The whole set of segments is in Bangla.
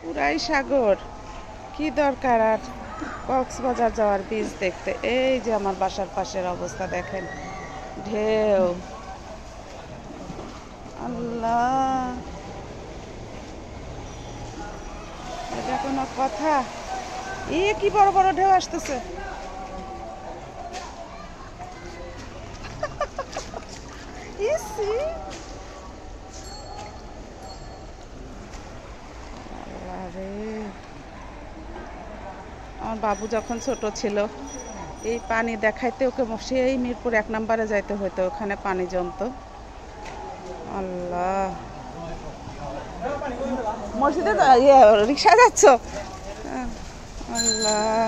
পুরাই সাগর, কি দরকার আর কক্সবাজার যাওয়ার বীজ দেখতে। এই যে আমার বাসার পাশের অবস্থা দেখেন, ঢেউ, আল্লাহ, এটা কোনো কথা? কি বড় বড় ঢেউ আসতেছে। ইসি, আরে আমার বাবু যখন ছোট ছিল এই পানি দেখাইতে ওকে সেই মিরপুর 1 নম্বরে যাইতে হতো, ওখানে পানি জমতো। আল্লাহ, মসজিদে রিক্সা যাচ্ছ? আল্লাহ,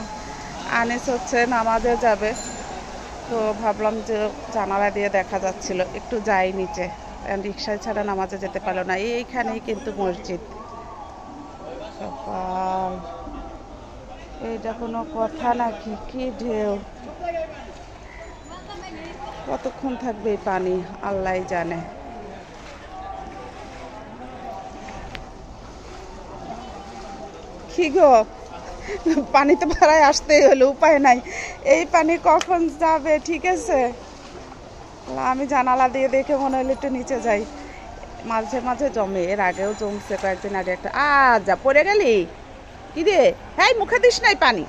আনিস হচ্ছে নামাজে যাবে, তো ভাবলাম যে জানালা দিয়ে দেখা যাচ্ছিল একটু যাই নিচে, রিক্সায় ছাড়া নামাজে যেতে পারলো না। এইখানেই কিন্তু মসজিদ। সকাল, এইটা কোনো কথা নাকি? কি ঢেউ, কতক্ষণ থাকবে এই পানি আল্লাহ জানে। কি গো, পানি তো ভাড়ায় আসতেই হলো, উপায় নাই। এই পানি কখন যাবে? ঠিক আছে, আমি জানালা দিয়ে দেখে মনে হলো একটু নিচে যাই। মাঝে মাঝে জমে, এর আগেও জমছে কয়েকদিন আগে একটা। যা পড়ে গেলি কি রে? হ্যাঁ, মুখে দিস নাই পানি।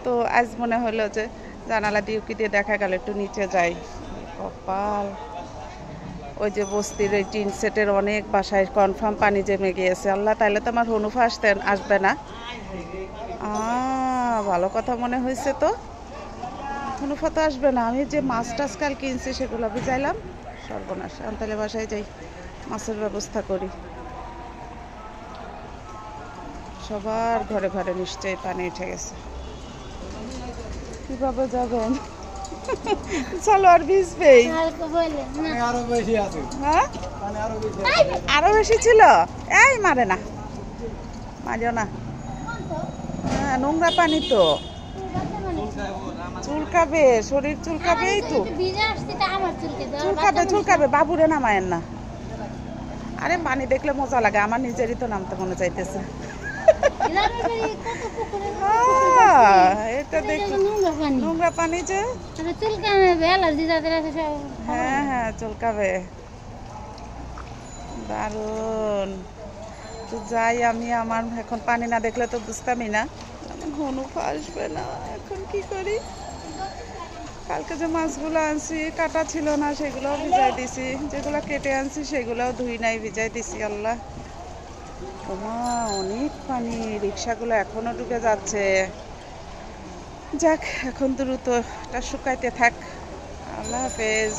তো আজ মনে হলো যে জানালা দিয়ে উকি দিয়ে দেখা গেল একটু নিচে যাই। কপাল, ওই যে বস্তির ওই টিন সেটের অনেক বাসায় কনফার্ম পানি জমে গিয়েছে। আল্লাহ, তাইলে তো আমার হনুফা আসবে না। ভালো কথা মনে হয়েছে তো, হনুফা তো আসবে না। আমি যে মাছ টাছ কাল কিনছি সেগুলো ভিজাইলাম, সর্বনাশ। তাহলে বাসায় যাই, মাছের ব্যবস্থা করি। সবার ঘরে ঘরে নিশ্চয়ই পানি উঠে গেছে। কিভাবে যাবেন? চলো, আর ভিজবেই। হ্যাঁ, আরো বেশি ছিল। এই মারে না, মারিও না। হ্যাঁ, নোংরা পানি তো, চুলকাবে, শরীর চুলকাবে। এই তো চুলকাবে, চুলকাবে। বাবুরে নামায়েন না। আরে পানি দেখলে মজা লাগে, আমার নিজেরই তো নামতে মনে চাইতেছে। এটা দেখো, নোংরা পানি যে, হ্যাঁ হ্যাঁ চুলকাবে। দারুন। তো যাই আমি, আমার এখন পানি না দেখলে তো বুঝতামই না। হনুফা আসবে না, এখন কি করি? কালকে যে মাছগুলো আনছি কাটা ছিল না, সেগুলোও ভিজাই দিছি। যেগুলো কেটে আনছি সেগুলোও ধুই নাই, ভিজাই দিছি। আল্লাহ, ওমা, অনেক পানি, রিক্সাগুলো এখনো ঢুকে যাচ্ছে। যাক, এখন দ্রুত এটা শুকাইতে থাক। আল্লাহ হাফেজ।